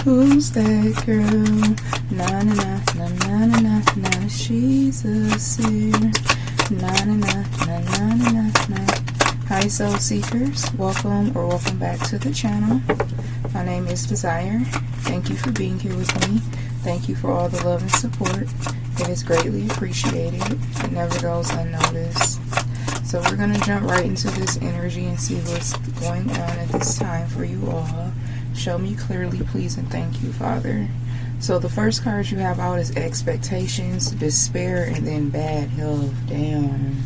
Who's that girl? Na na na na na na na na. She's a seer. Na na na na na na na na. Hi soul seekers, welcome or welcome back to the channel. My name is Desire. Thank you for being here with me. Thank you for all the love and support. It is greatly appreciated. It never goes unnoticed. So we're going to jump right into this energy and see what's going on at this time for you all. Show me clearly, please, and thank you, Father. So the first card you have out is expectations, despair, and then bad health. Damn.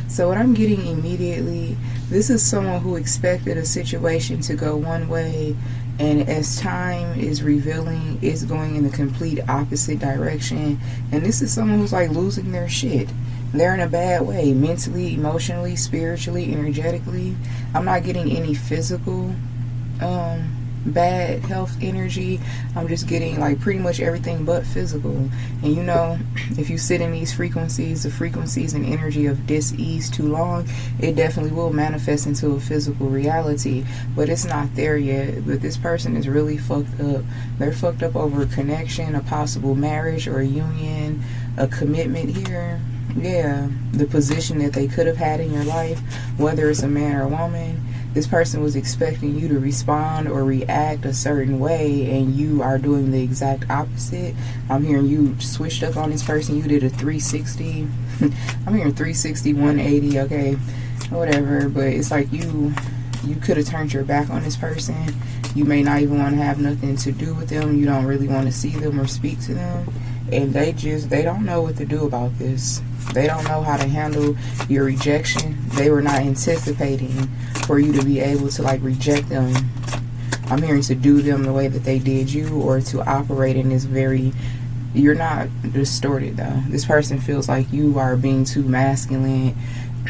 So what I'm getting immediately, this is someone who expected a situation to go one way, and as time is revealing, it's going in the complete opposite direction. And this is someone who's like losing their shit. They're in a bad way, mentally, emotionally, spiritually, energetically. I'm not getting any physical bad health energy. I'm just getting like pretty much everything but physical. And you know, if you sit in these frequencies, the frequencies and energy of dis-ease too long, it definitely will manifest into a physical reality, but it's not there yet. But this person is really fucked up. They're fucked up over a connection, a possible marriage or a union, a commitment here. Yeah, the position that they could have had in your life, whether it's a man or a woman. This person was expecting you to respond or react a certain way, and you are doing the exact opposite. I'm hearing you switched up on this person. You did a 360. I'm hearing 360, 180, okay, whatever. But it's like you could have turned your back on this person. You may not even want to have nothing to do with them. You don't really want to see them or speak to them. And they don't know what to do about this. They don't know how to handle your rejection. They were not anticipating for you to be able to like reject them. I'm hearing to do them the way that they did you, or to operate in this very, you're not distorted though. This person feels like you are being too masculine,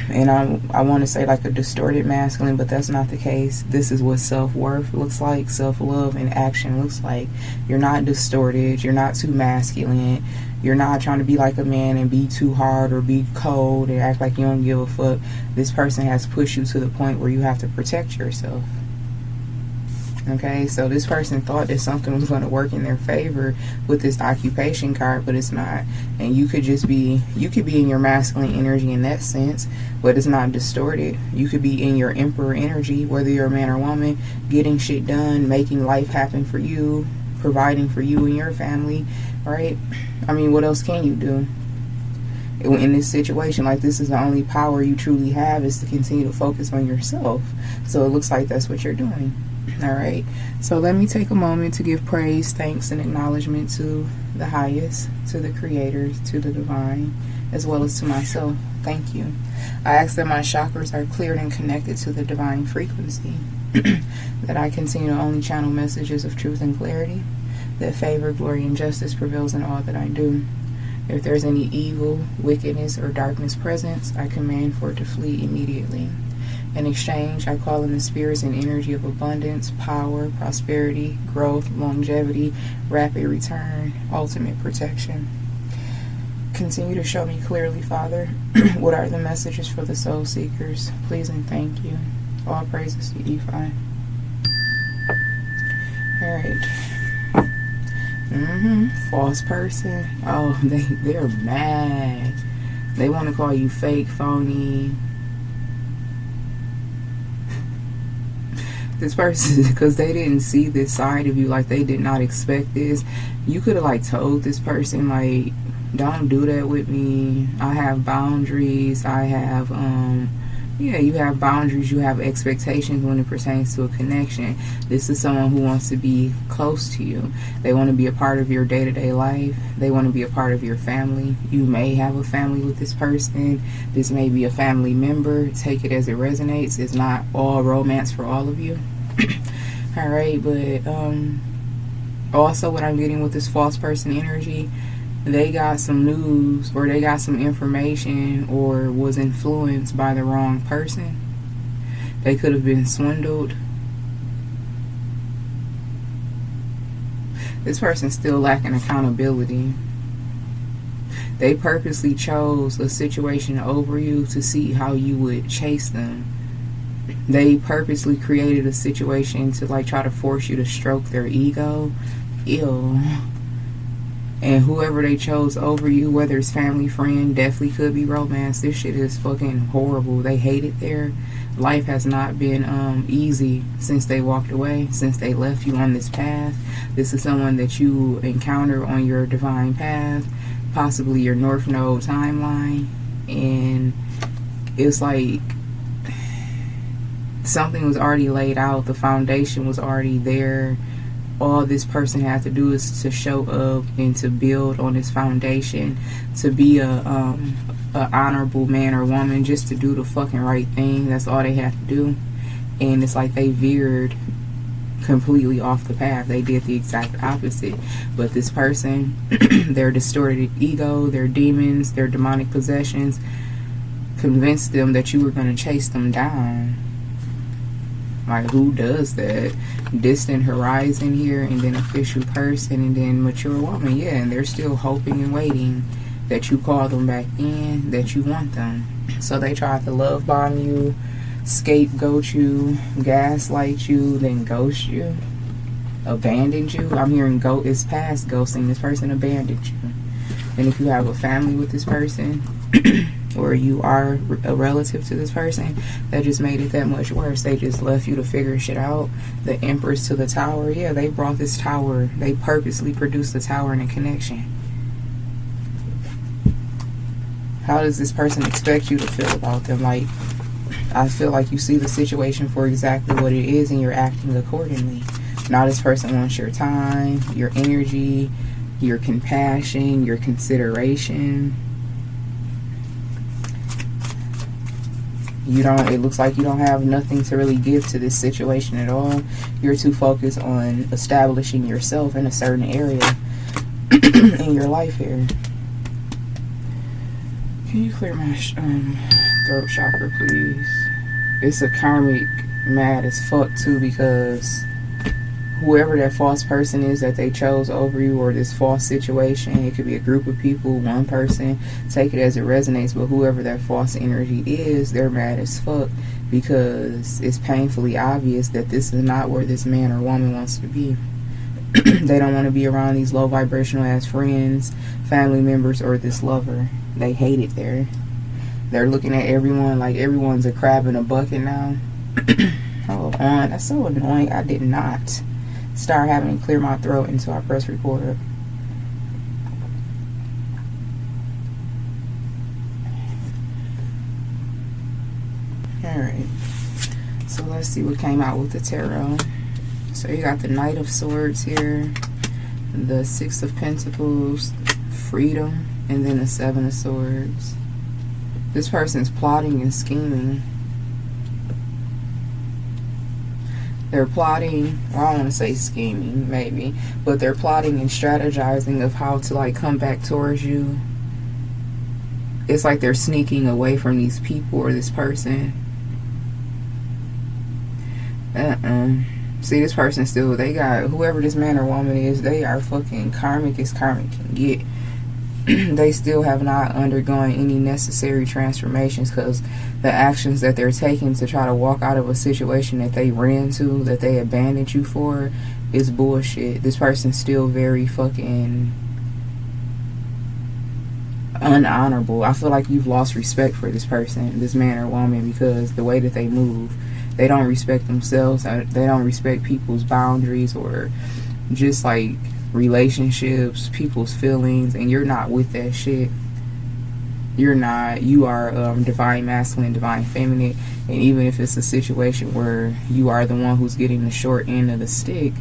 and I want to say like a distorted masculine, but that's not the case. This is what self-worth looks like, self-love and action looks like. You're not distorted, you're not too masculine, you're not trying to be like a man and be too hard or be cold and act like you don't give a fuck. This person has pushed you to the point where you have to protect yourself. Okay, so this person thought that something was going to work in their favor with this occupation card, but it's not. And you could be in your masculine energy in that sense, but it's not distorted. You could be in your emperor energy, whether you're a man or woman, getting shit done, making life happen for you, providing for you and your family, right? I mean, what else can you do? In this situation, like, this is the only power you truly have, is to continue to focus on yourself. So it looks like that's what you're doing. Alright, so let me take a moment to give praise, thanks, and acknowledgement to the highest, to the creator, to the divine, as well as to myself. Thank you. I ask that my chakras are cleared and connected to the divine frequency, that I continue to only channel messages of truth and clarity, that favor, glory, and justice prevails in all that I do. If there's any evil, wickedness, or darkness present, I command for it to flee immediately. In exchange, I call in the spirits and energy of abundance, power, prosperity, growth, longevity, rapid return, ultimate protection. Continue to show me clearly, Father, what are the messages for the soul seekers. Please and thank you. All praises to Ephi. Alright. False person. Oh, they're mad. They want to call you fake, phony. This person, because they didn't see this side of you, like they did not expect this. You could have like told this person, like, don't do that with me. I have boundaries. I have yeah, you have boundaries, you have expectations when it pertains to a connection. This is someone who wants to be close to you. They want to be a part of your day-to-day life. They want to be a part of your family. You may have a family with this person. This may be a family member. Take it as it resonates. It's not all romance for all of you. Alright, but also what I'm getting with this false person energy, they got some news, or they got some information, or was influenced by the wrong person. They could have been swindled. This person's still lacking accountability. They purposely chose a situation over you to see how you would chase them. They purposely created a situation to like try to force you to stroke their ego. ill. And whoever they chose over you, whether it's family, friend, definitely could be romance. This shit is fucking horrible. They hate it there. Life has not been easy since they walked away, since they left you on this path. This is someone that you encounter on your divine path, possibly your North Node timeline. And it's like something was already laid out. The foundation was already there. All this person had to do is to show up and to build on this foundation, to be a honorable man or woman, just to do the fucking right thing. That's all they had to do. And it's like they veered completely off the path. They did the exact opposite. But this person, their distorted ego, their demons, their demonic possessions, convinced them that you were going to chase them down. Like, who does that? Distant horizon here, and then official person, and then mature woman. Yeah, and they're still hoping and waiting that you call them back in, that you want them. So they tried to love bomb you, scapegoat you, gaslight you, then ghost you, abandoned you. I'm hearing it's past ghosting. This person abandoned you. And if you have a family with this person, or you are a relative to this person, that just made it that much worse. They just left you to figure shit out. The Empress to the Tower. Yeah, they brought this tower. They purposely produced the tower and a connection. How does this person expect you to feel about them? Like, I feel like you see the situation for exactly what it is and you're acting accordingly. Now this person wants your time, your energy, your compassion, your consideration. It looks like you don't have nothing to really give to this situation at all. You're too focused on establishing yourself in a certain area in your life here. Can you clear my throat chakra, please? It's a karmic mad as fuck too, because whoever that false person is that they chose over you, or this false situation, it could be a group of people, one person, take it as it resonates, but whoever that false energy is, they're mad as fuck because it's painfully obvious that this is not where this man or woman wants to be. They don't want to be around these low vibrational ass friends, family members, or this lover. They hate it there. They're looking at everyone like everyone's a crab in a bucket now. Hold on, that's so annoying. I did not start having to clear my throat until I press record. Alright, so let's see what came out with the tarot. So you got the Knight of Swords here, the Six of Pentacles, freedom, and then the Seven of Swords. This person's plotting and scheming. They're plotting, well, I don't want to say scheming, maybe, but they're plotting and strategizing of how to, like, come back towards you. It's like they're sneaking away from these people or this person. See, this person still, they got, whoever this man or woman is, they are fucking karmic as karmic can get. They still have not undergone any necessary transformations, because the actions that they're taking to try to walk out of a situation that they ran to, that they abandoned you for, is bullshit. This person's still very fucking unhonorable. I feel like you've lost respect for this person, this man or woman, because the way that they move, they don't respect themselves. They don't respect people's boundaries or just like relationships, people's feelings, and you're not with that shit. You're not. You are divine masculine, divine feminine, and even if it's a situation where you are the one who's getting the short end of the stick,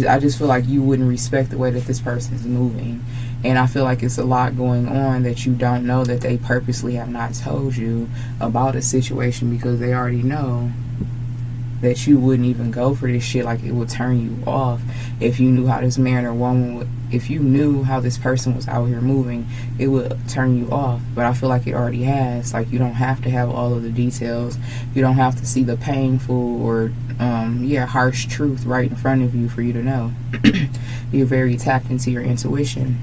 I just feel like you wouldn't respect the way that this person is moving. And I feel like it's a lot going on that you don't know, that they purposely have not told you about a situation, because they already know that you wouldn't even go for this shit. Like, it would turn you off if you knew how this man or woman would, if you knew how this person was out here moving, it would turn you off. But I feel like it already has. Like, you don't have to have all of the details. You don't have to see the painful or harsh truth right in front of you for you to know. You're very tapped into your intuition.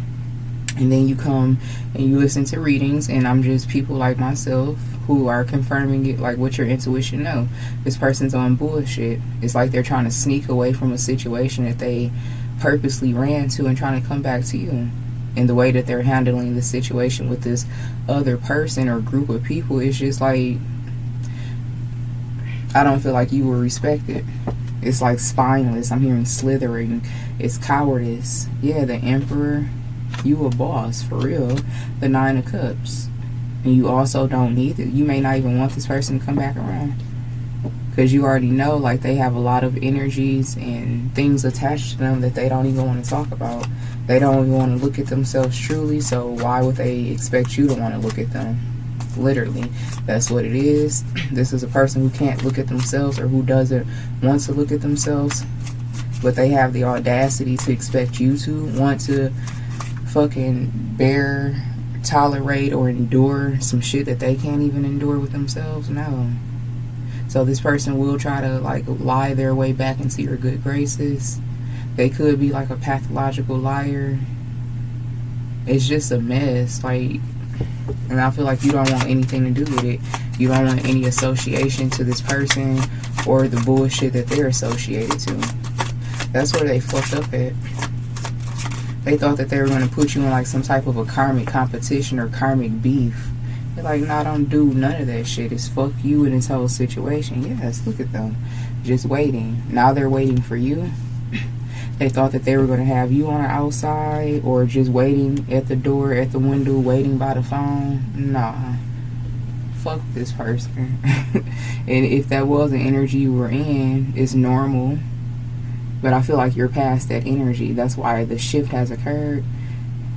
And then you come and you listen to readings, and I'm just people like myself who are confirming it, like what your intuition know. This person's on bullshit. It's like they're trying to sneak away from a situation that they purposely ran to and trying to come back to you. And the way that they're handling the situation with this other person or group of people is just like, I don't feel like you were respected. It's like spineless. I'm hearing slithering. It's cowardice. Yeah, the Emperor. You a boss, for real. The Nine of Cups. And you also don't need it. You may not even want this person to come back around. Because you already know, like, they have a lot of energies and things attached to them that they don't even want to talk about. They don't even want to look at themselves truly, so why would they expect you to want to look at them? Literally, that's what it is. This is a person who can't look at themselves, or who doesn't want to look at themselves, but they have the audacity to expect you to want to fucking bear, tolerate, or endure some shit that they can't even endure with themselves. No. So this person will try to like lie their way back into your good graces. They could be like a pathological liar. It's just a mess. Like, and I feel like you don't want anything to do with it. You don't want any association to this person or the bullshit that they're associated to. That's where they fucked up at. They thought that they were going to put you in like some type of a karmic competition or karmic beef. They're like, nah, don't do none of that shit. It's fuck you in this whole situation. Yes, look at them. Just waiting. Now they're waiting for you. They thought that they were going to have you on the outside or just waiting at the door, at the window, waiting by the phone. Nah. Fuck this person. And if that was the energy you were in, it's normal. But I feel like you're past that energy. That's why the shift has occurred.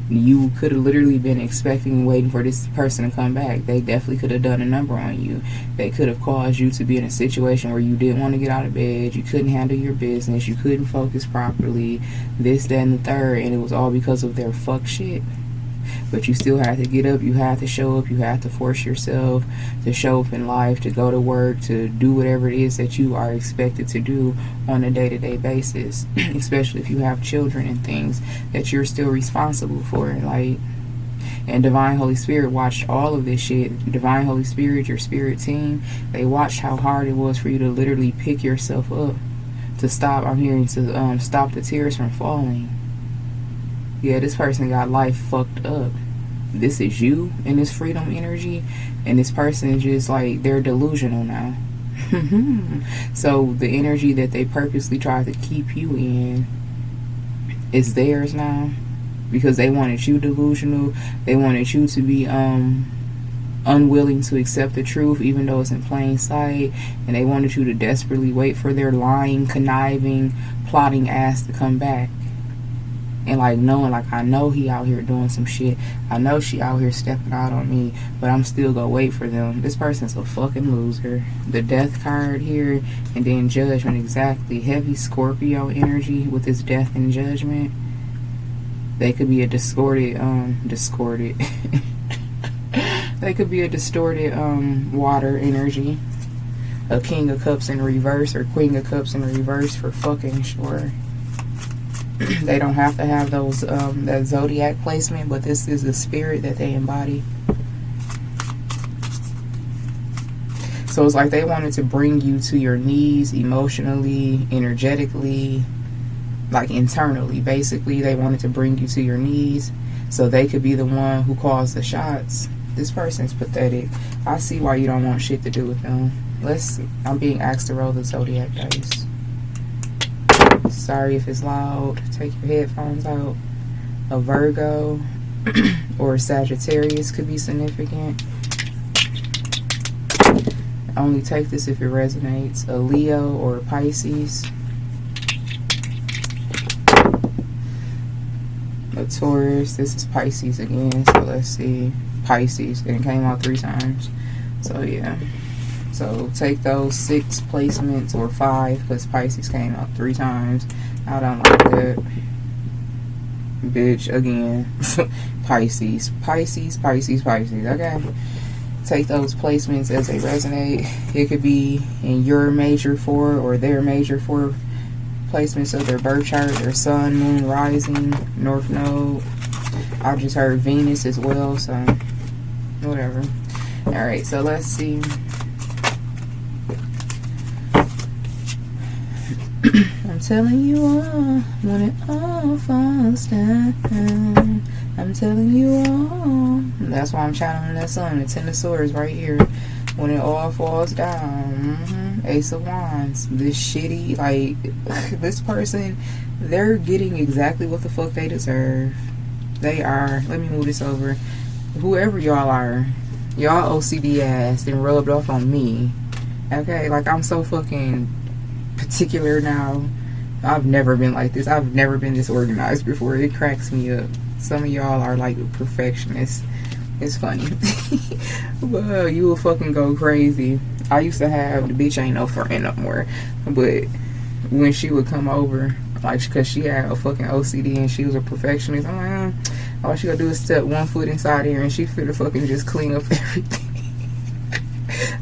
You could have literally been expecting and waiting for this person to come back. They definitely could have done a number on you. They could have caused you to be in a situation where you didn't want to get out of bed. You couldn't handle your business. You couldn't focus properly. This, that, and the third. And it was all because of their fuck shit. But you still have to get up. You have to show up. You have to force yourself to show up in life, to go to work, to do whatever it is that you are expected to do on a day-to-day basis. Especially if you have children and things that you're still responsible for. Like, and Divine Holy Spirit watched all of this shit. Divine Holy Spirit, your spirit team, they watched how hard it was for you to literally pick yourself up. To stop, I'm hearing, to stop the tears from falling. Yeah, this person got life fucked up. This is you in this freedom energy, and this person is just like, they're delusional now. So the energy that they purposely tried to keep you in is theirs now, because they wanted you delusional. They wanted you to be unwilling to accept the truth, even though it's in plain sight, and they wanted you to desperately wait for their lying, conniving, plotting ass to come back. And like knowing, like, I know he out here doing some shit. I know she out here stepping out on me, but I'm still gonna wait for them. This person's a fucking loser. The death card here, and then judgment, exactly. Heavy Scorpio energy with this death and judgment. They could be a distorted, they could be a distorted water energy. A King of Cups in reverse, or Queen of Cups in reverse for fucking sure. They don't have to have those that zodiac placement, but this is the spirit that they embody. So it's like they wanted to bring you to your knees emotionally, energetically, like internally. Basically, they wanted to bring you to your knees so they could be the one who calls the shots. This person's pathetic. I see why you don't want shit to do with them. I'm being asked to roll the zodiac dice. Sorry if it's loud. Take your headphones out. A Virgo or a Sagittarius could be significant. Only take this if it resonates. A Leo or a Pisces. A Taurus. This is Pisces again. So let's see. Pisces. And it came out 3 times. So yeah. So take those 6 placements, or 5, because Pisces came out 3 times. I don't like that. Bitch, again. Pisces. Pisces, Pisces, Pisces. Okay. Take those placements as they resonate. It could be in your major 4 or their major 4 placements of their birth chart, their sun, moon, rising, north node. I just heard Venus as well, so whatever. Alright, so let's see. I'm telling you all when it all falls down. I'm telling you all. That's why I'm channeling that song. The Ten of Swords right here. When it all falls down. Ace of Wands. This shitty, like, this person, they're getting exactly what the fuck they deserve. They are. Let me move this over. Whoever y'all are, y'all OCD ass then rubbed off on me. Okay, like, I'm so fucking particular now. I've never been like this. I've never been this organized before. It cracks me up. Some of y'all are like perfectionists. It's funny. Well, you will fucking go crazy. I used to have, the bitch ain't no friend no more, but when she would come over, like, because she had a fucking OCD and she was a perfectionist, I'm like, all she gotta do is step one foot inside here and she finna fucking just clean up everything.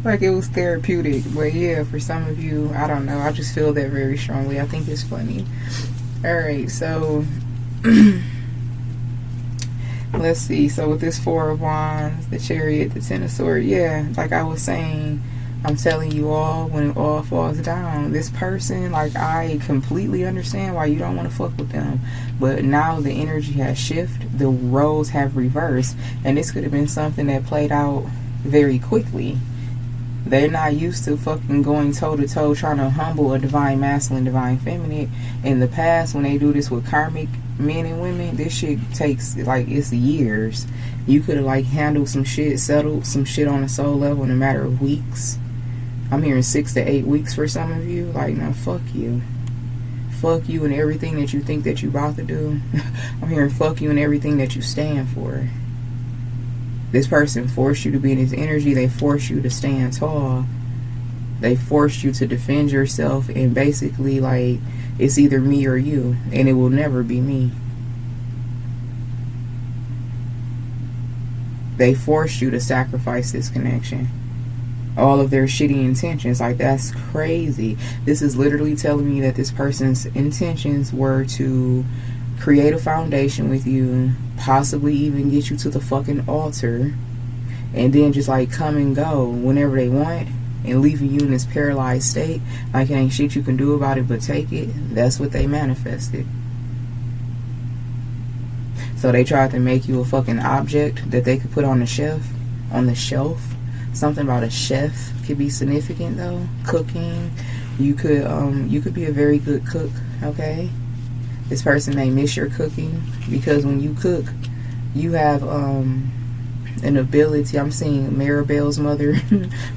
Like, it was therapeutic. But yeah, for some of you, I don't know, I just feel that very strongly. I think it's funny. Alright, so let's see. So with this Four of Wands, the Chariot, the Ten of Swords, yeah, like I was saying, I'm telling you all, when it all falls down, this person, like, I completely understand why you don't want to fuck with them, but now the energy has shifted, the roles have reversed, and this could have been something that played out very quickly. They're not used to fucking going toe to toe trying to humble a divine masculine, divine feminine. In the past, when they do this with karmic men and women, this shit takes, like, it's years. You could have, like, handled some shit, settled some shit on a soul level in a matter of weeks. I'm hearing 6 to 8 weeks for some of you. Like, no, fuck you. Fuck you and everything that you think that you about to do. I'm hearing fuck you and everything that you stand for. This person forced you to be in his energy. They forced you to stand tall. They forced you to defend yourself, and basically, like, it's either me or you, and it will never be me. They forced you to sacrifice this connection. All of their shitty intentions, like, that's crazy. This is literally telling me that this person's intentions were to create a foundation with you, possibly even get you to the fucking altar, and then just, like, come and go whenever they want, and leaving you in this paralyzed state, like, it ain't shit you can do about it but take it. That's what they manifested. So they tried to make you a fucking object that they could put on the shelf. Something about a chef could be significant, though. Cooking, you could be a very good cook. Okay, this person may miss your cooking, because when you cook, you have an ability. I'm seeing Maribel's mother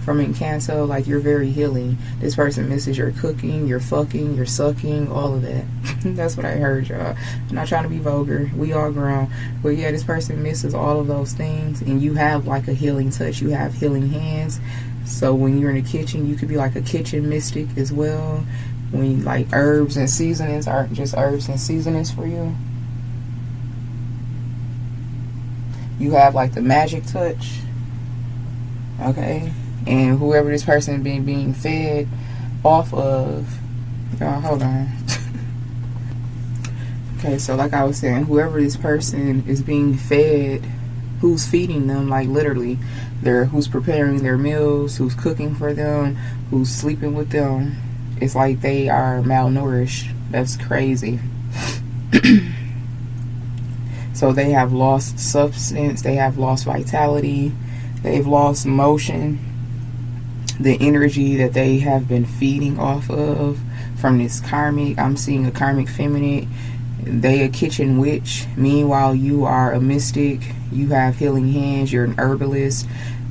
from Encanto, like, you're very healing. This person misses your cooking, your fucking, your sucking, all of that. That's what I heard, y'all. I'm not trying to be vulgar. We all grown. But yeah, this person misses all of those things, and you have, like, a healing touch. You have healing hands. So when you're in the kitchen, you could be like a kitchen mystic as well. When, like, herbs and seasonings aren't just herbs and seasonings for you. You have, like, the magic touch. Okay? And whoever this person being fed off of, y'all, hold on. Okay, so like I was saying, whoever this person is being fed, who's feeding them, like, literally, who's preparing their meals, who's cooking for them, who's sleeping with them, it's like they are malnourished. That's crazy. So they have lost substance, they have lost vitality, they've lost motion. The energy that they have been feeding off of from this karmic, I'm seeing a karmic feminine. They a kitchen witch. Meanwhile, you are a mystic. You have healing hands. You're an herbalist.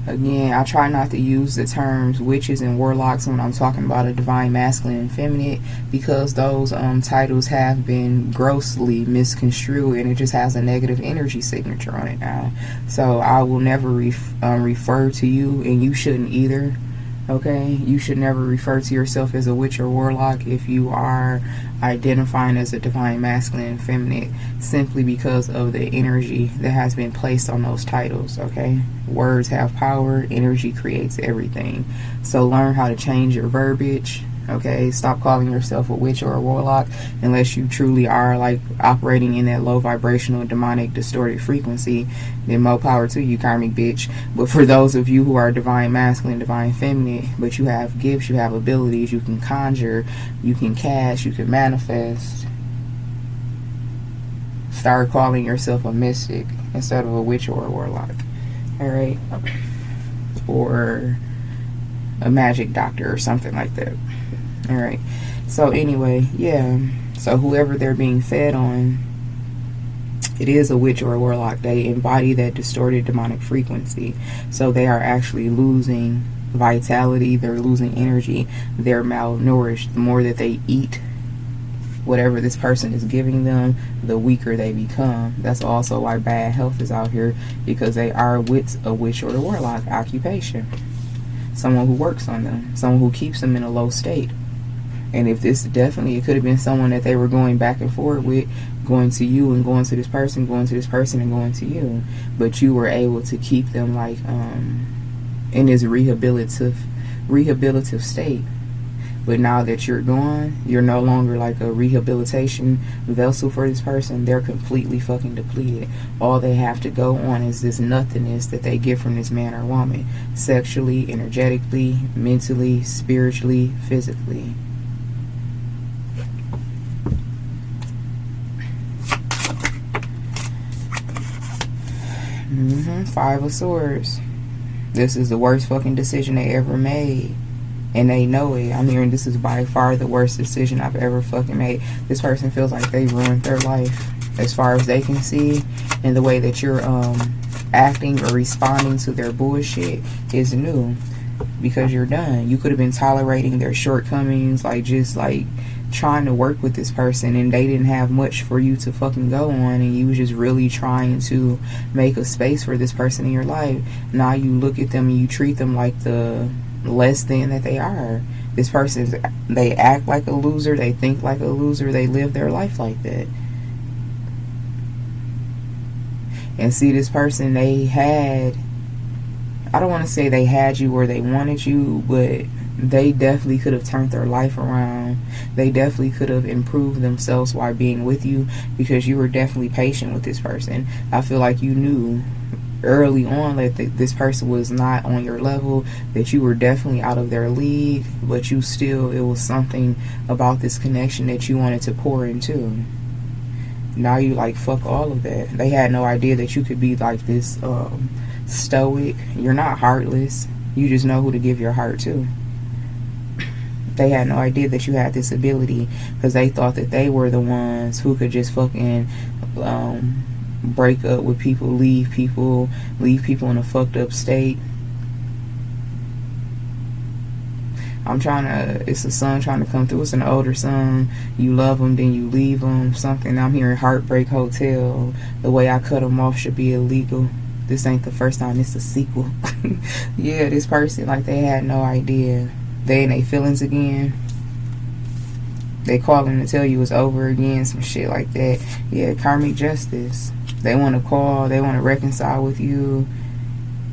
Again, I try not to use the terms witches and warlocks when I'm talking about a divine masculine and feminine, because those titles have been grossly misconstrued, and it just has a negative energy signature on it now. So I will never refer to you, and you shouldn't either. Okay, you should never refer to yourself as a witch or warlock if you are identifying as a divine masculine and feminine, simply because of the energy that has been placed on those titles. Okay, words have power, energy creates everything. So learn how to change your verbiage, Okay, stop calling yourself a witch or a warlock unless you truly are like operating in that low vibrational, demonic, distorted frequency. Then more power to you, karmic bitch. But for those of you who are divine masculine, divine feminine, but you have gifts, you have abilities, you can conjure, you can cast, you can manifest, start calling yourself a mystic instead of a witch or a warlock. Alright? Or a magic doctor or something like that. Alright, so anyway, yeah, so whoever they're being fed on, it is a witch or a warlock. They embody that distorted demonic frequency, so they are actually losing vitality, they're losing energy, they're malnourished. The more that they eat whatever this person is giving them, the weaker they become. That's also why bad health is out here, because they are with a witch or a warlock occupation. Someone who works on them, someone who keeps them in a low state. And if this definitely, it could have been someone that they were going back and forth with, going to you and going to this person, going to this person and going to you. But you were able to keep them like in this rehabilitative state. But now that you're gone, you're no longer like a rehabilitation vessel for this person. They're completely fucking depleted. All they have to go on is this nothingness that they get from this man or woman. Sexually, energetically, mentally, spiritually, physically. Five of Swords. This is the worst fucking decision they ever made. And they know it. I'm hearing this is by far the worst decision I've ever fucking made. This person feels like they ruined their life as far as they can see. And the way that you're acting or responding to their bullshit is new. Because you're done. You could have been tolerating their shortcomings, like just like trying to work with this person, and they didn't have much for you to fucking go on, and you was just really trying to make a space for this person in your life. Now you look at them and you treat them like the less than that they are. This person, they act like a loser, they think like a loser, they live their life like that. And see, this person, they had, I don't want to say they had you or they wanted you, but they definitely could have turned their life around. They definitely could have improved themselves while being with you, because you were definitely patient with this person. I feel like you knew early on that this person was not on your level, that you were definitely out of their league, but you still, it was something about this connection that you wanted to pour into. Now you like, fuck all of that. They had no idea that you could be like this stoic. You're not heartless. You just know who to give your heart to. They had no idea that you had this ability, because they thought that they were the ones who could just fucking break up with people, leave people in a fucked up state. It's a son trying to come through. It's an older son. You love him, then you leave him. Something. I'm hearing Heartbreak Hotel. The way I cut him off should be illegal. This ain't the first time. It's a sequel. Yeah, this person, like, they had no idea. They in their feelings again. They calling to tell you it's over again. Some shit like that. Yeah, karmic justice. They want to call. They want to reconcile with you.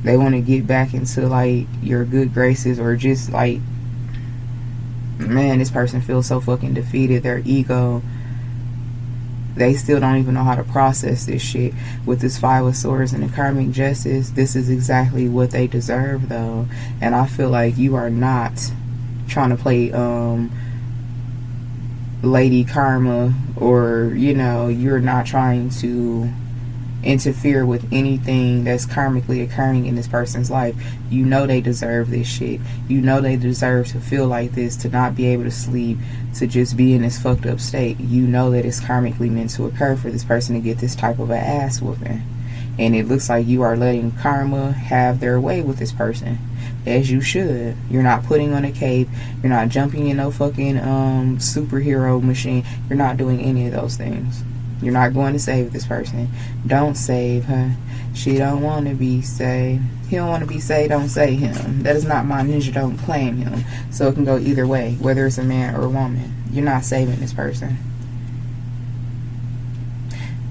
They want to get back into, like, your good graces, or just, like, man, this person feels so fucking defeated. Their ego, they still don't even know how to process this shit. With this Five of Swords and the karmic justice, this is exactly what they deserve, though. And I feel like you are not trying to play Lady Karma, or, you know, you're not trying to interfere with anything that's karmically occurring in this person's life. You know they deserve this shit. You know they deserve to feel like this, to not be able to sleep, to just be in this fucked up state. You know that it's karmically meant to occur for this person to get this type of an ass whooping. And it looks like you are letting karma have their way with this person, as you should. You're not putting on a cape. You're not jumping in no fucking superhero machine. You're not doing any of those things. You're not going to save this person. Don't save her. She don't want to be saved. He don't want to be saved. Don't save him. That is not my ninja. Don't claim him. So it can go either way, whether it's a man or a woman. You're not saving this person.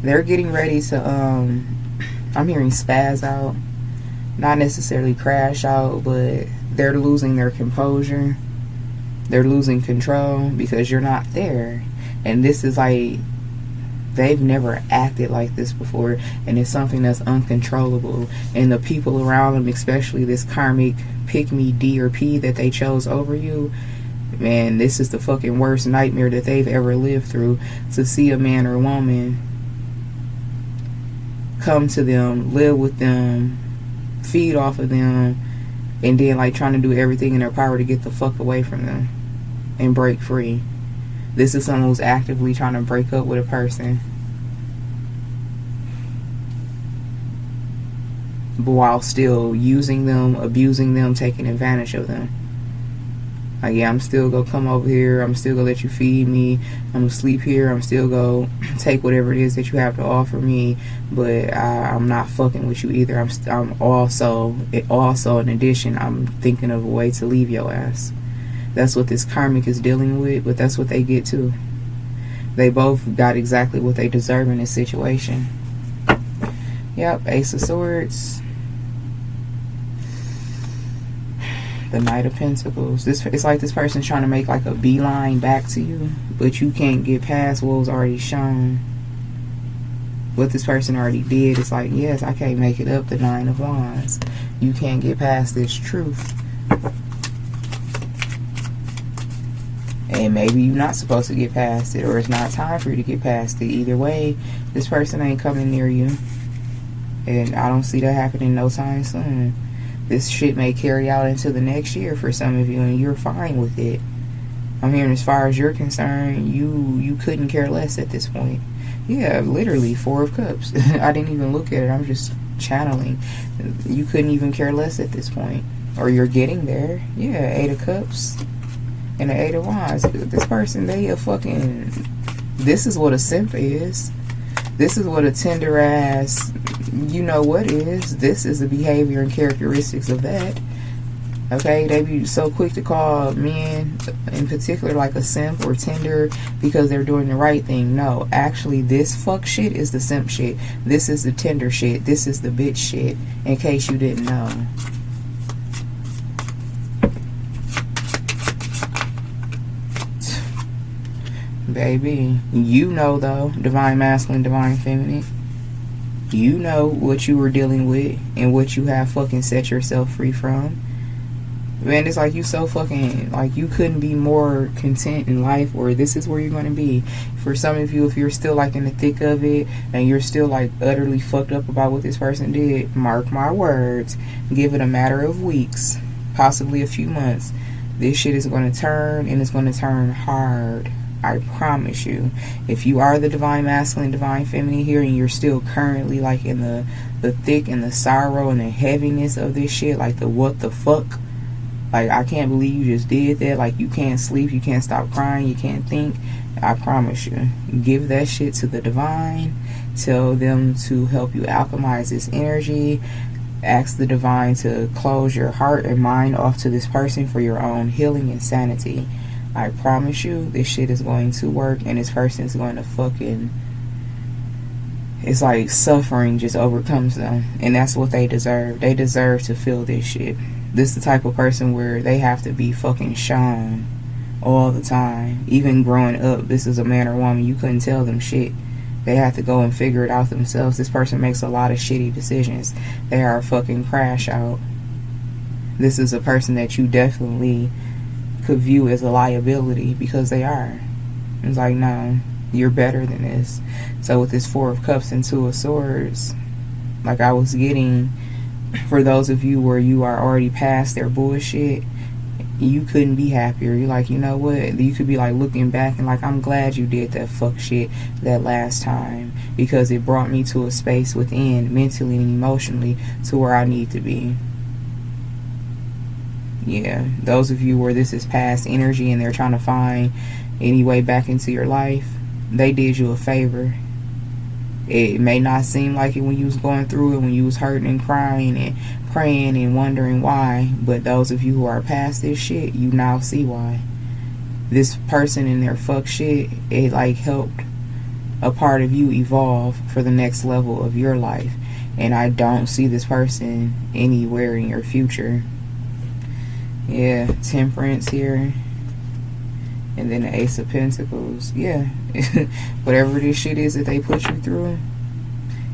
They're getting ready to, I'm hearing spaz out. Not necessarily crash out, but they're losing their composure. They're losing control because you're not there. And this is like, they've never acted like this before, and it's something that's uncontrollable. And the people around them, especially this karmic pick me D or P that they chose over you, man, this is the fucking worst nightmare that they've ever lived through. To see a man or woman come to them, live with them, feed off of them, and then like trying to do everything in their power to get the fuck away from them and break free. This is someone who's actively trying to break up with a person, but while still using them, abusing them, taking advantage of them. Like, yeah, I'm still gonna come over here, I'm still gonna let you feed me, I'm gonna sleep here, I'm still gonna take whatever it is that you have to offer me, but I'm not fucking with you either. I'm also in addition, I'm thinking of a way to leave your ass. That's what this karmic is dealing with, but that's what they get too. They both got exactly what they deserve in this situation. Yep, Ace of Swords. The Knight of Pentacles. It's like this person's trying to make like a beeline back to you, but you can't get past what was already shown. What this person already did is like, yes, I can't make it up. The Nine of Wands. You can't get past this truth. And maybe you're not supposed to get past it, or it's not time for you to get past it. Either way, this person ain't coming near you. And I don't see that happening no time soon. This shit may carry out into the next year for some of you, and you're fine with it. I'm hearing as far as you're concerned, you couldn't care less at this point. Yeah, literally, Four of Cups. I didn't even look at it. I'm just channeling. You couldn't even care less at this point. Or you're getting there. Yeah, Eight of Cups. And the Eight of Wands. This person, they a fucking... This is what a simp is. This is what a tender ass, you know what is. This is the behavior and characteristics of that. Okay, they be so quick to call men in particular like a simp or tender because they're doing the right thing. No, actually this fuck shit is the simp shit. This is the tender shit. This is the bitch shit, in case you didn't know. Baby, you know though, divine masculine, divine feminine, you know what you were dealing with and what you have fucking set yourself free from. Man, it's like you so fucking, like you couldn't be more content in life, or this is where you're going to be. For some of you, if you're still like in the thick of it and you're still like utterly fucked up about what this person did, mark my words, give it a matter of weeks, possibly a few months. This shit is going to turn, and it's going to turn hard. I promise you. If you are the divine masculine, divine feminine here, and you're still currently like in the thick and the sorrow and the heaviness of this shit, like the what the fuck, like I can't believe you just did that, like you can't sleep, you can't stop crying, you can't think, I promise you, give that shit to the divine. Tell them to help you alchemize this energy. Ask the divine to close your heart and mind off to this person for your own healing and sanity. I promise you, this shit is going to work, and this person is going to fucking... It's like suffering just overcomes them, and that's what they deserve. They deserve to feel this shit. This is the type of person where they have to be fucking shown all the time. Even growing up, this is a man or woman, you couldn't tell them shit. They have to go and figure it out themselves. This person makes a lot of shitty decisions. They are a fucking crash out. This is a person that you definitely could view as a liability, because they are. It's like, no, you're better than this. So with this Four of Cups and Two of Swords, like I was getting, for those of you where you are already past their bullshit, you couldn't be happier. You're like, you know what, you could be like looking back and like, I'm glad you did that fuck shit that last time, because it brought me to a space within, mentally and emotionally, to where I need to be. Yeah, those of you where this is past energy and they're trying to find any way back into your life, they did you a favor. It may not seem like it when you was going through it, when you was hurting and crying and praying and wondering why, but those of you who are past this shit, you now see why. This person and their fuck shit, it like helped a part of you evolve for the next level of your life, and I don't see this person anywhere in your future. Yeah, Temperance here. And then the Ace of Pentacles. Yeah. Whatever this shit is that they put you through,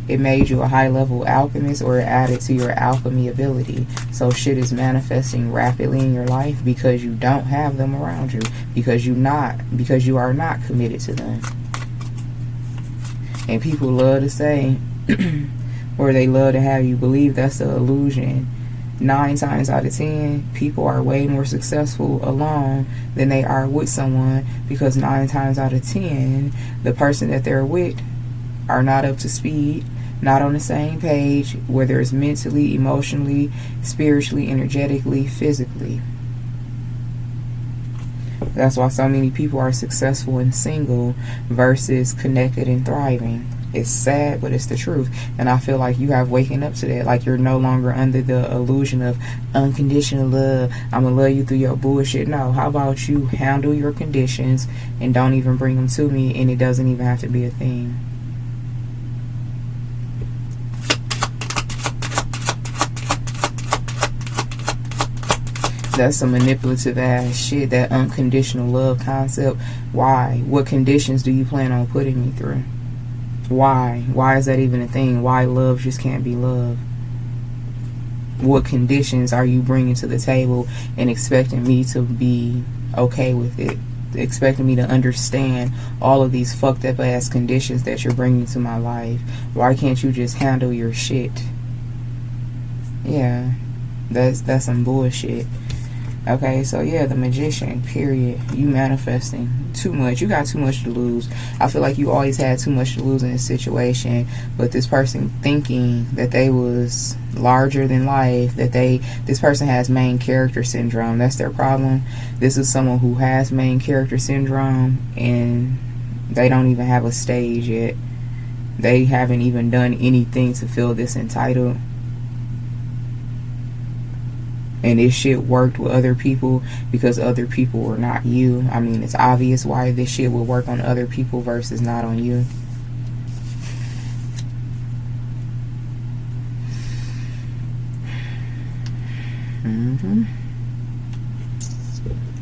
it made you a high-level alchemist, or it added to your alchemy ability. So shit is manifesting rapidly in your life because you don't have them around you. Because you are not committed to them. And people love to say, or they love to have you believe that's the illusion. 9 times out of 10, people are way more successful alone than they are with someone, because 9 times out of 10, the person that they're with are not up to speed, not on the same page, whether it's mentally, emotionally, spiritually, energetically, physically. That's why so many people are successful and single versus connected and thriving. It's sad, but it's the truth. And I feel like you have waken up to that. Like you're no longer under the illusion of unconditional love. I'm going to love you through your bullshit. No, how about you handle your conditions and don't even bring them to me, and it doesn't even have to be a thing. That's some manipulative ass shit, that unconditional love concept. Why? What conditions do you plan on putting me through? Why? Why is that even a thing? Why love just can't be love? What conditions are you bringing to the table and expecting me to be okay with it? Expecting me to understand all of these fucked up ass conditions that you're bringing to my life? Why can't you just handle your shit? Yeah, that's some bullshit. Okay, so yeah, the Magician, period. You manifesting too much. You got too much to lose. I feel like you always had too much to lose in this situation, but this person thinking that they was larger than life, that this person has main character syndrome. That's their problem. This is someone who has main character syndrome, and they don't even have a stage yet. They haven't even done anything to feel this entitled. And this shit worked with other people because other people were not you. I mean, it's obvious why this shit would work on other people versus not on you.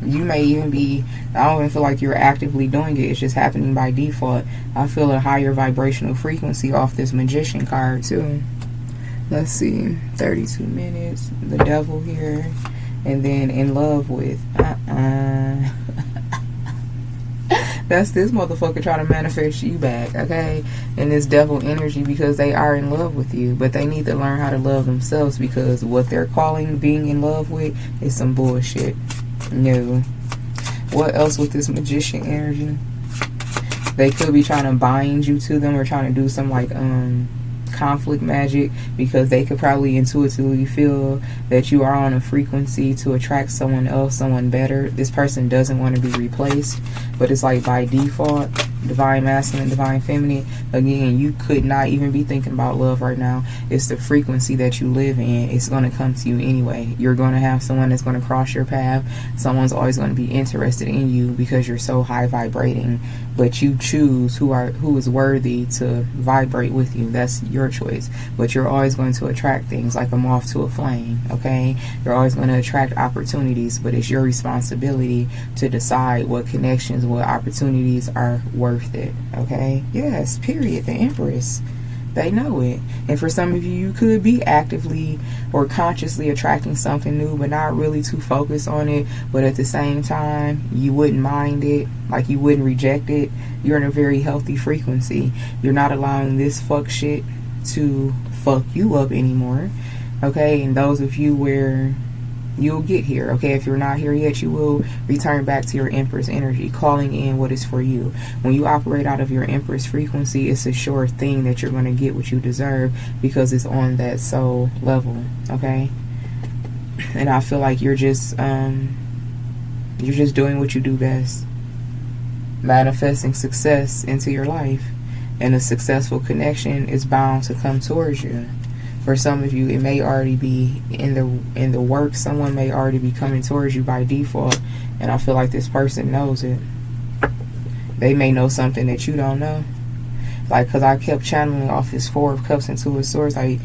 You may even be, I don't even feel like you're actively doing it. It's just happening by default. I feel a higher vibrational frequency off this Magician card too. Let's see, 32 minutes, the Devil here, and then in love with, that's this motherfucker trying to manifest you back, okay, in this Devil energy, because they are in love with you, but they need to learn how to love themselves, because what they're calling being in love with is some bullshit. No. What else with this Magician energy? They could be trying to bind you to them, or trying to do some like, conflict magic, because they could probably intuitively feel that you are on a frequency to attract someone else, someone better. This person doesn't want to be replaced, but it's like by default, divine masculine, divine feminine. Again, you could not even be thinking about love right now. It's the frequency that you live in. It's going to come to you anyway. You're going to have someone that's going to cross your path. Someone's always going to be interested in you because you're so high vibrating, but you choose who is worthy to vibrate with you. That's your choice. But you're always going to attract things like a moth to a flame, okay? You're always going to attract opportunities, but it's your responsibility to decide what connections, what opportunities are worth it, okay? Yes, period. The Empress. They know it. And for some of you, you could be actively or consciously attracting something new, but not really too focused on it. But at the same time, you wouldn't mind it. Like, you wouldn't reject it. You're in a very healthy frequency. You're not allowing this fuck shit to fuck you up anymore. Okay? And those of you where you'll get here, okay? If you're not here yet, you will return back to your Empress energy, calling in what is for you. When you operate out of your Empress frequency, it's a sure thing that you're going to get what you deserve, because it's on that soul level, okay? And I feel like you're just doing what you do best, manifesting success into your life, and a successful connection is bound to come towards you. For some of you, it may already be in the work. Someone may already be coming towards you by default, and I feel like this person knows it. They may know something that you don't know. Like, because I kept channeling off this Four of Cups and Two of Swords. Like,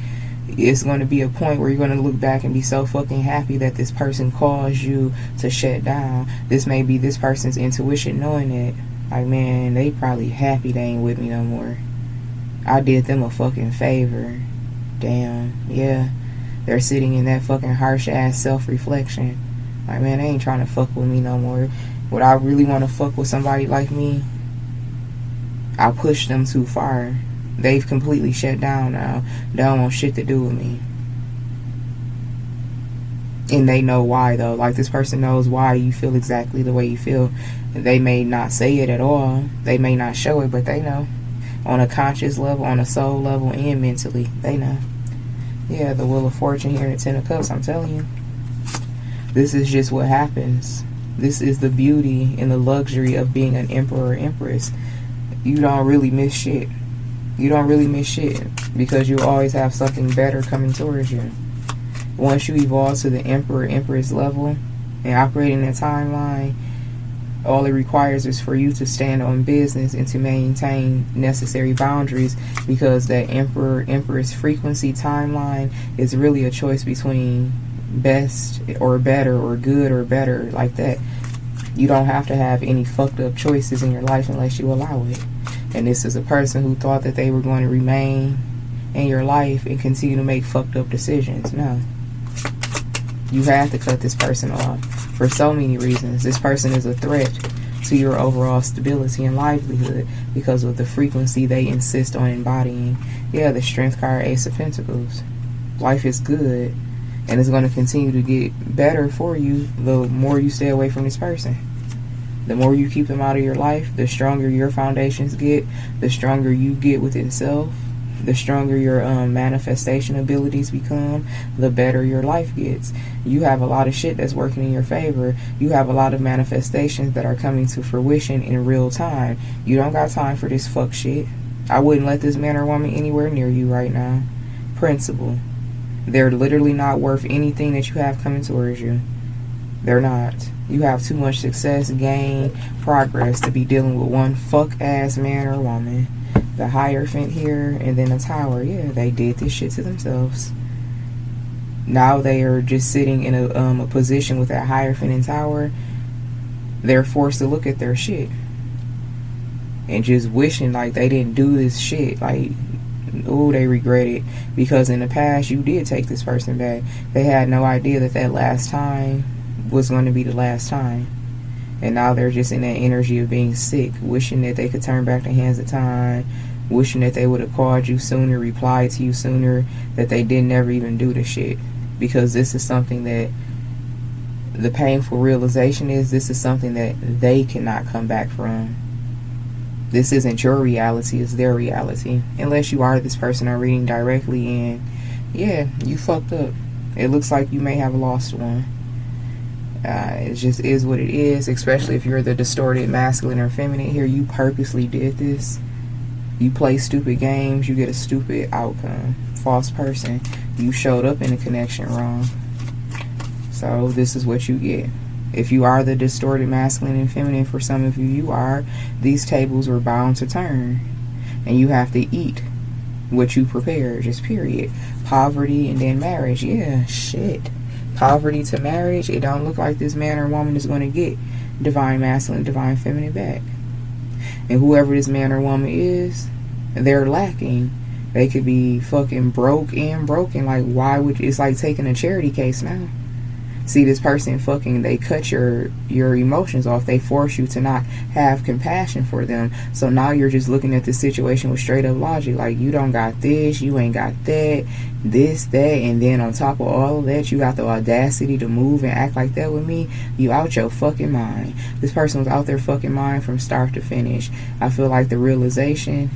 it's going to be a point where you're going to look back and be so fucking happy that this person caused you to shut down. This may be this person's intuition knowing that, like, man, they probably happy they ain't with me no more. I did them a fucking favor. Damn, yeah. They're sitting in that fucking harsh ass self-reflection. Like, man, they ain't trying to fuck with me no more. Would I really want to fuck with somebody like me? I pushed them too far. They've completely shut down now. They don't want shit to do with me. And they know why, though. Like, this person knows why you feel exactly the way you feel. They may not say it at all. They may not show it, but they know. On a conscious level, on a soul level, and mentally. They know. Yeah, the Wheel of Fortune here in the Ten of Cups, I'm telling you. This is just what happens. This is the beauty and the luxury of being an emperor or empress. You don't really miss shit. You don't really miss shit. Because you always have something better coming towards you. Once you evolve to the emperor or empress level and operate in that timeline, all it requires is for you to stand on business and to maintain necessary boundaries, because that emperor empress frequency timeline is really a choice between best or better or good or better, like that. You don't have to have any fucked up choices in your life unless you allow it. And this is a person who thought that they were going to remain in your life and continue to make fucked up decisions. No. You have to cut this person off for so many reasons. This person is a threat to your overall stability and livelihood because of the frequency they insist on embodying. Yeah, the Strength card, Ace of Pentacles. Life is good, and it's going to continue to get better for you the more you stay away from this person. The more you keep them out of your life, the stronger your foundations get, the stronger you get within self, the stronger your manifestation abilities become, the better your life gets. You have a lot of shit that's working in your favor. You have a lot of manifestations that are coming to fruition in real time. You don't got time for this fuck shit. I wouldn't let this man or woman anywhere near you right now. Principle. They're literally not worth anything that you have coming towards you. They're not. You have too much success, gain, progress to be dealing with one fuck ass man or woman. The Hierophant here, and then the Tower. Yeah, they did this shit to themselves. Now they are just sitting in a position with that Hierophant and Tower. They're forced to look at their shit and just wishing like they didn't do this shit. Like, oh, they regret it, because in the past you did take this person back. They had no idea that that last time was going to be the last time. And now they're just in that energy of being sick, wishing that they could turn back the hands of time, wishing that they would have called you sooner, replied to you sooner, that they didn't ever even do the shit. Because this is something that the painful realization is, this is something that they cannot come back from. This isn't your reality, it's their reality. Unless you are this person I'm reading directly, and yeah, you fucked up. It looks like you may have lost one. It just is what it is, especially if you're the distorted masculine or feminine here. You purposely did this. You play stupid games, you get a stupid outcome. False person. You showed up in the connection wrong. So this is what you get. If you are the distorted masculine and feminine, for some of you, you are. These tables were bound to turn. And you have to eat what you prepare, just period. Poverty and then marriage. Yeah, shit. Poverty to marriage, it don't look like this man or woman is going to get divine masculine, divine feminine back. And whoever this man or woman is, they're lacking. They could be fucking broke and broken. Like, why would it's like taking a charity case now. See, this person fucking, they cut your emotions off. They force you to not have compassion for them. So now you're just looking at this situation with straight up logic. Like, you don't got this, you ain't got that, this, that, and then on top of all of that, you got the audacity to move and act like that with me. You out your fucking mind. This person was out their fucking mind from start to finish. I feel like the realization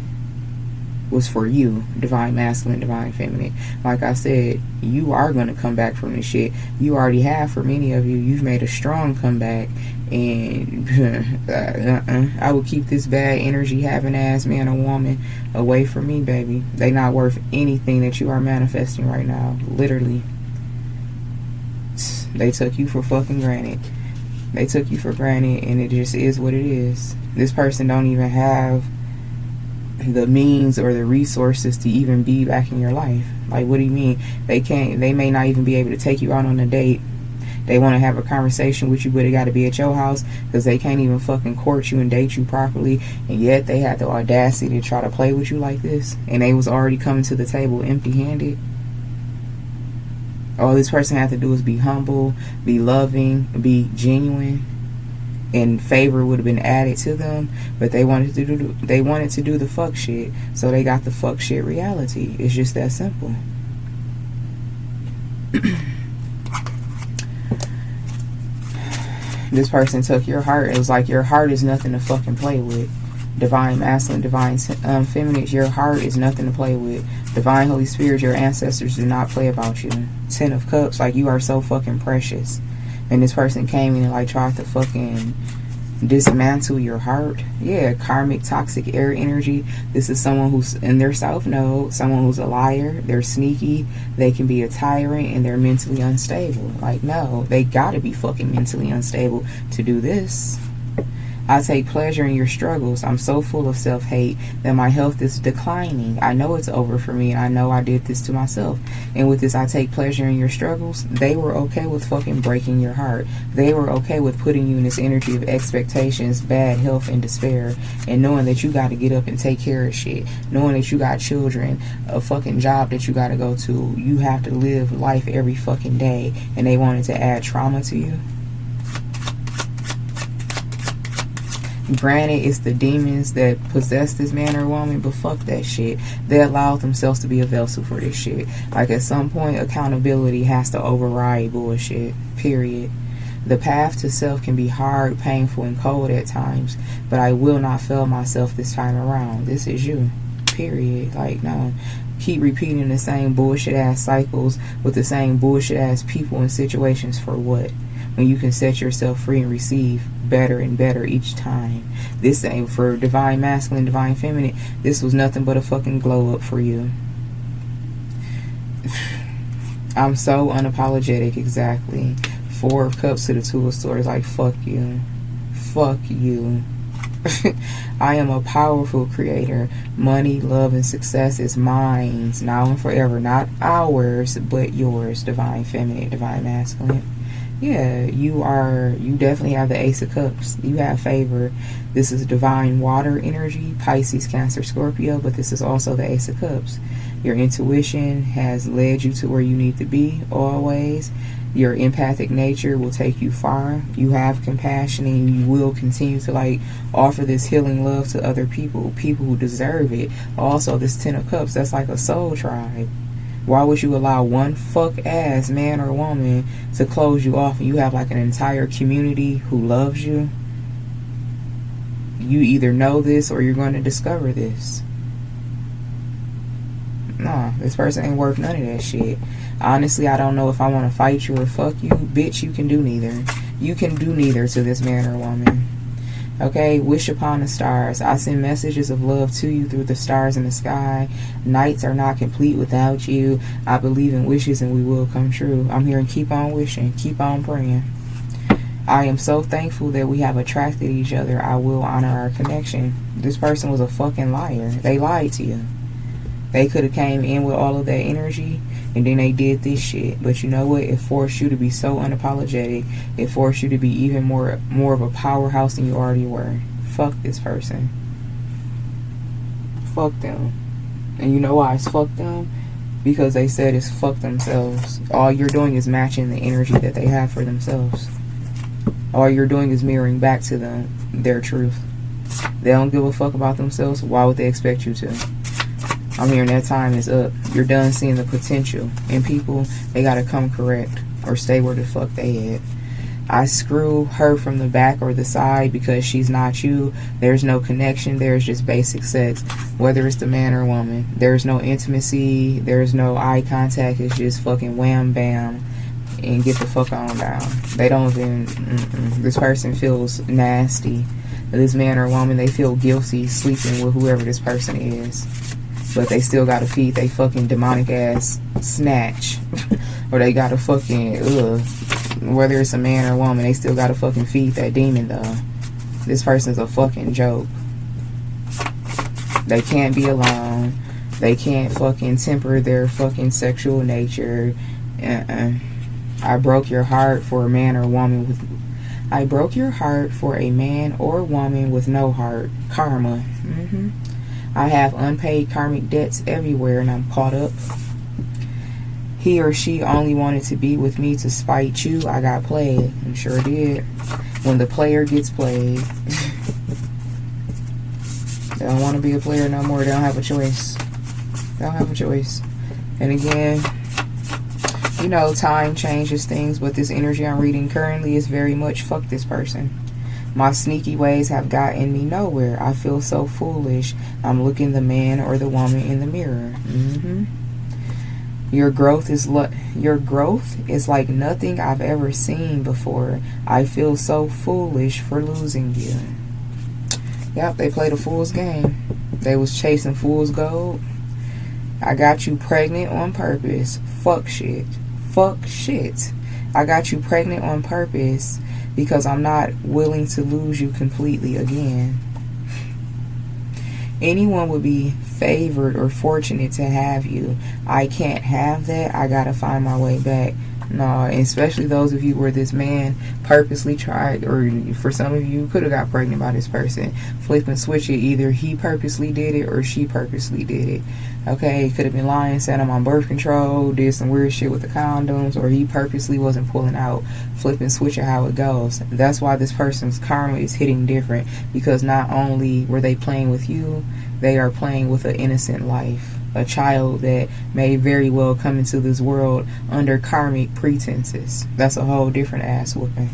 was for you, divine masculine, divine feminine. Like I said, you are going to come back from this shit. You already have. For many of you, you've made a strong comeback, and I would keep this bad energy having ass man or woman away from me, baby. They not worth anything that you are manifesting right now. Literally, they took you for fucking granted. They took you for granted, and it just is what it is. This person don't even have the means or the resources to even be back in your life. Like, what do you mean? They may not even be able to take you out on a date. They want to have a conversation with you, but it got to be at your house, because they can't even fucking court you and date you properly, and yet they had the audacity to try to play with you like this, and they was already coming to the table empty-handed. All this person had to do is be humble, be loving, be genuine, and favor would have been added to them, but they wanted to do the fuck shit, so they got the fuck shit reality. It's just that simple. This person took your heart. It was like, your heart is nothing to fucking play with. Divine masculine, divine feminine, your heart is nothing to play with. Divine Holy Spirit, your ancestors do not play about you. 10 of Cups, like, you are so fucking precious. And this person came in and like tried to fucking dismantle your heart. Yeah, karmic toxic air energy. This is someone who's in their south node, someone who's a liar, they're sneaky, they can be a tyrant, and they're mentally unstable. Like, no, they gotta be fucking mentally unstable to do this. I take pleasure in your struggles. I'm so full of self-hate that my health is declining. I know it's over for me, and I know I did this to myself. And with this, I take pleasure in your struggles. They were okay with fucking breaking your heart. They were okay with putting you in this energy of expectations, bad health, and despair, and knowing that you got to get up and take care of shit, knowing that you got children, a fucking job that you got to go to. You have to live life every fucking day, and they wanted to add trauma to you. Granted, it's the demons that possess this man or woman, but fuck that shit. They allowed themselves to be a vessel for this shit. Like, at some point, accountability has to override bullshit, period. The path to self can be hard, painful, and cold at times, but I will not fail myself this time around. This is you, period. Like, no. Keep repeating the same bullshit ass cycles with the same bullshit ass people and situations for what? When you can set yourself free and receive better and better each time. This ain't for divine masculine, divine feminine. This was nothing but a fucking glow up for you. I'm so unapologetic, exactly. 4 of Cups to the 2 of Swords. Like, fuck you. Fuck you. I am a powerful creator. Money, love, and success is mine now and forever. Not ours, but yours. Divine feminine, divine masculine. Yeah, you definitely have the Ace of Cups. You have favor. This is divine water energy, Pisces, Cancer, Scorpio, but this is also the Ace of Cups. Your intuition has led you to where you need to be always. Your empathic nature will take you far. You have compassion, and you will continue to like offer this healing love to other people who deserve it. Also, this 10 of Cups, that's like a soul tribe. Why would you allow one fuck ass man or woman to close you off and you have like an entire community who loves you? You either know this or you're going to discover this. Nah, this person ain't worth none of that shit. Honestly, I don't know if I want to fight you or fuck you. Bitch, you can do neither. You can do neither to this man or woman. Okay, wish upon the stars. I send messages of love to you through the stars in the sky. Nights are not complete without you. I believe in wishes and we will come true. I'm here and keep on wishing, keep on praying. I am so thankful that we have attracted each other. I will honor our connection. This person was a fucking liar. They lied to you. They could have came in with all of that energy and then they did this shit. But you know what? It forced you to be so unapologetic. It forced you to be even more of a powerhouse than you already were. Fuck this person. Fuck them. And you know why it's fuck them? Because they said it's fuck themselves. All you're doing is matching the energy that they have for themselves. All you're doing is mirroring back to them their truth. They don't give a fuck about themselves. Why would they expect you to? I'm hearing that time is up. You're done seeing the potential in people. They gotta come correct or stay where the fuck they at. I screw her from the back or the side because she's not you. There's no connection. There's just basic sex. Whether it's the man or woman. There's no intimacy. There's no eye contact. It's just fucking wham bam and get the fuck on down. They don't even... This person feels nasty. This man or woman, they feel guilty sleeping with whoever this person is. But they still gotta feed they fucking demonic ass snatch. Or they gotta fucking, whether it's a man or woman, they still gotta fucking feed that demon though. This person's a fucking joke. They can't be alone. They can't fucking temper their fucking sexual nature. I broke your heart for a man or woman with... I broke your heart for a man or woman with no heart. Karma. I have unpaid karmic debts everywhere and I'm caught up. He or she only wanted to be with me to spite you. I got played. And sure did. When the player gets played. They don't want to be a player no more. They don't have a choice. They don't have a choice. And again, you know, time changes things, but this energy I'm reading currently is very much fuck this person. My sneaky ways have gotten me nowhere. I feel so foolish. I'm looking the man or the woman in the mirror. Your growth is like nothing I've ever seen before. I feel so foolish for losing you. Yep, they played a fool's game. They was chasing fool's gold. I got you pregnant on purpose. Fuck shit. Fuck shit. I got you pregnant on purpose because I'm not willing to lose you completely again. Anyone would be favored or fortunate to have you. I can't have that. I gotta find my way back. No, especially those of you where this man purposely tried, or for some of you could have got pregnant by this person. Flip and switch it. Either he purposely did it or she purposely did it. Okay, could have been lying, said I'm on birth control, did some weird shit with the condoms, or he purposely wasn't pulling out. Flip and switch it how it goes. That's why this person's karma is hitting different, because not only were they playing with you, they are playing with an innocent life. A child that may very well come into this world under karmic pretenses. That's a whole different ass whooping.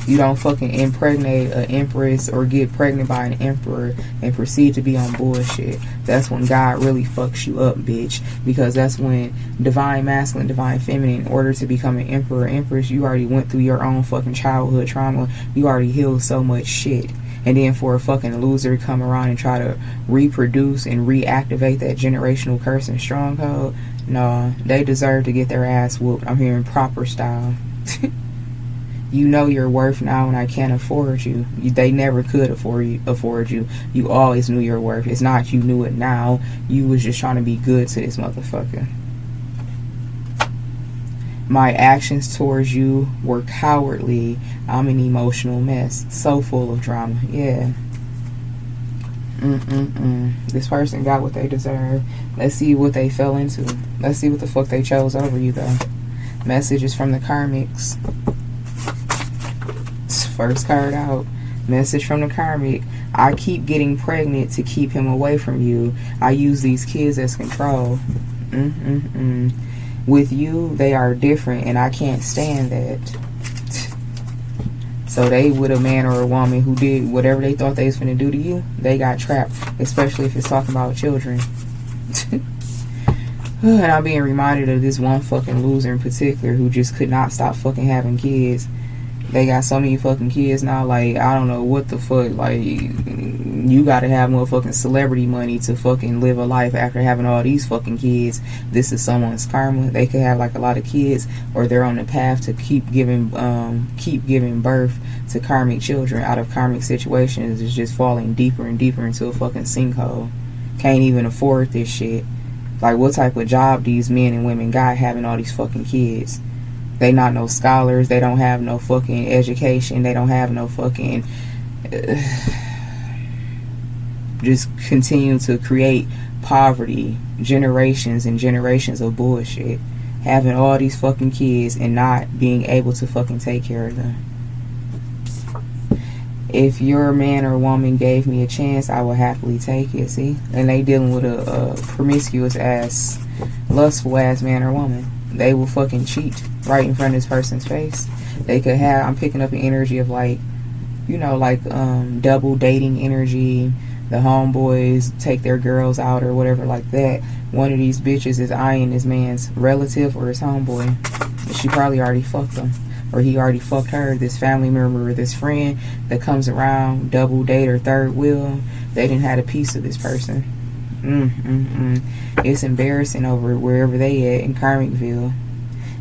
You don't fucking impregnate an empress or get pregnant by an emperor and proceed to be on bullshit. That's when God really fucks you up, bitch. Because that's when divine masculine, divine feminine, in order to become an emperor or empress, you already went through your own fucking childhood trauma. You already healed so much shit. And then for a fucking loser to come around and try to reproduce and reactivate that generational curse and stronghold, no, they deserve to get their ass whooped. I'm hearing proper style. You know your worth now and I can't afford you. They never could afford you. You always knew your worth. It's not you knew it now. You was just trying to be good to this motherfucker. My actions towards you were cowardly. I'm an emotional mess. So full of drama. Yeah. This person got what they deserve. Let's see what they fell into. Let's see what the fuck they chose over you, though. Messages from the karmics. First card out. Message from the karmic. I keep getting pregnant to keep him away from you. I use these kids as control. With you, they are different, and I can't stand that. So they with a man or a woman who did whatever they thought they was going to do to you, they got trapped, especially if it's talking about children. And I'm being reminded of this one fucking loser in particular who just could not stop fucking having kids. They got so many fucking kids now, like, I don't know what the fuck, like, you gotta have motherfucking celebrity money to fucking live a life after having all these fucking kids. This is someone's karma. They could have, like, a lot of kids, or they're on the path to keep giving birth to karmic children out of karmic situations. It's just falling deeper and deeper into a fucking sinkhole. Can't even afford this shit. Like, what type of job these men and women got having all these fucking kids? They not no scholars. They don't have no fucking education. They don't have no fucking... just continue to create poverty. Generations and generations of bullshit. Having all these fucking kids and not being able to fucking take care of them. If your man or woman gave me a chance, I would happily take it, see? And they dealing with a promiscuous ass, lustful ass man or woman. They will fucking cheat right in front of this person's face. They could have, I'm picking up an energy of like, you know, like double dating energy. The homeboys take their girls out or whatever like that. One of these bitches is eyeing this man's relative or his homeboy. She probably already fucked him. Or he already fucked her. This family member or this friend that comes around, double date or third wheel. They didn't have a piece of this person. It's embarrassing over wherever they at in Karmicville.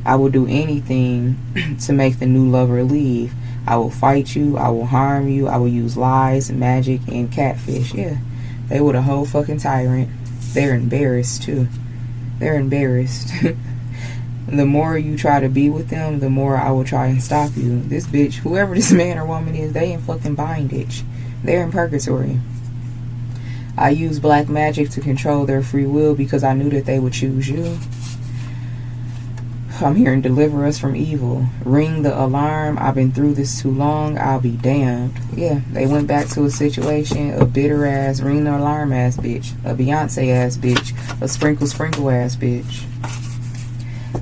I will do anything to make the new lover leave. I will fight you. I will harm you. I will use lies, magic, and catfish. Yeah. They were the whole fucking tyrant. They're embarrassed too. They're embarrassed. The more you try to be with them, the more I will try and stop you. This bitch, whoever this man or woman is, they in fucking bondage. They're in purgatory. I use black magic to control their free will because I knew that they would choose you. I'm here and deliver us from evil. Ring the alarm. I've been through this too long. I'll be damned. Yeah, they went back to a situation, a bitter ass, ring the alarm ass bitch, a Beyonce ass bitch, a sprinkle ass bitch.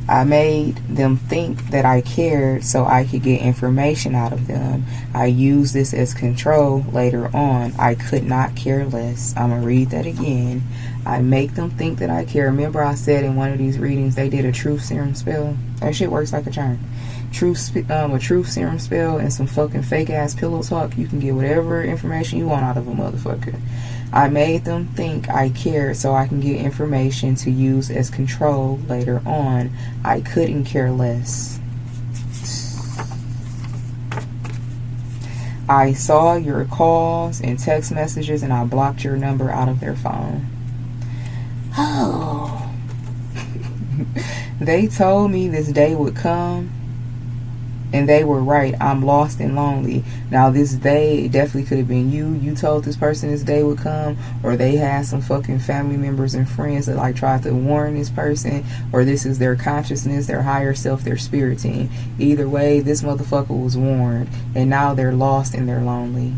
I made them think that I cared so I could get information out of them. I used this as control later on. I could not care less. I'm going to read that again. I make them think that I care. Remember I said in one of these readings they did a truth serum spell? That shit works like a charm. A truth serum spell and some fucking fake ass pillow talk. You can get whatever information you want out of a motherfucker. I made them think I cared so I can get information to use as control later on. I couldn't care less. I saw your calls and text messages and I blocked your number out of their phone. Oh. They told me this day would come. And they were right. I'm lost and lonely. Now this day definitely could have been you. You told this person this day would come. Or they had some fucking family members and friends that like tried to warn this person. Or this is their consciousness, their higher self, their spirit team. Either way, this motherfucker was warned. And now they're lost and they're lonely.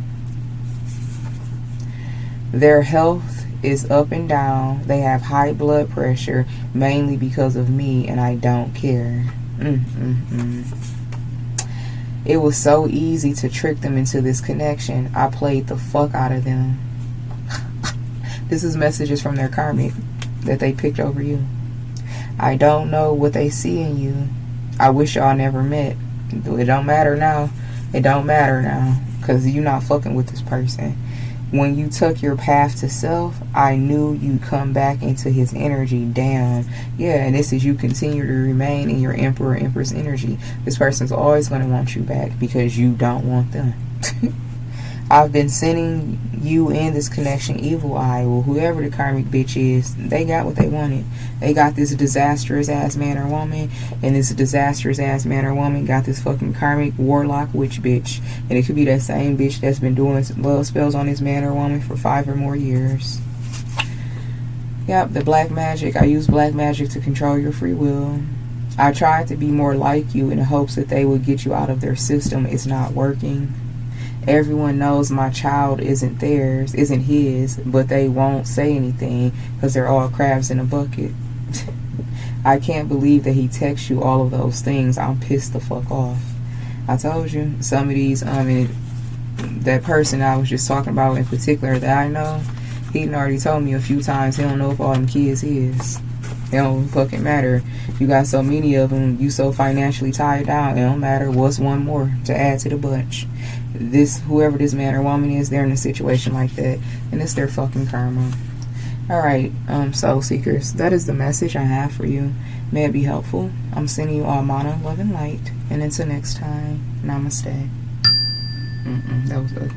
Their health is up and down. They have high blood pressure. Mainly because of me. And I don't care. It was so easy to trick them into this connection. I played the fuck out of them. This is messages from their karmic that they picked over you. I don't know what they see in you. I wish y'all never met. It don't matter now. It don't matter now. Because you're not fucking with this person. When you took your path to self, I knew you'd come back into his energy. Damn. Yeah, and this is you continue to remain in your emperor, empress energy. This person's always going to want you back because you don't want them. I've been sending you in this connection evil eye. Well, whoever the karmic bitch is, they got what they wanted. They got this disastrous ass man or woman, and this disastrous ass man or woman got this fucking karmic warlock witch bitch. And it could be that same bitch that's been doing love spells on this man or woman for 5 or more years. Yep, the black magic. I use black magic to control your free will. I tried to be more like you in the hopes that they would get you out of their system. It's not working. Everyone knows my child isn't theirs, isn't his, but they won't say anything because they're all crabs in a bucket. I can't believe that he texts you all of those things. I'm pissed the fuck off. I told you, some of these, that person I was just talking about in particular that I know, he done already told me a few times he don't know if all them kids is. It don't fucking matter. You got so many of them, you so financially tied down, it don't matter what's one more to add to the bunch. This, whoever this man or woman is, they're in a situation like that, and it's their fucking karma. Alright, soul seekers, that is the message I have for you. May it be helpful. I'm sending you all mana, love, and light. And until next time, namaste. That was ugly.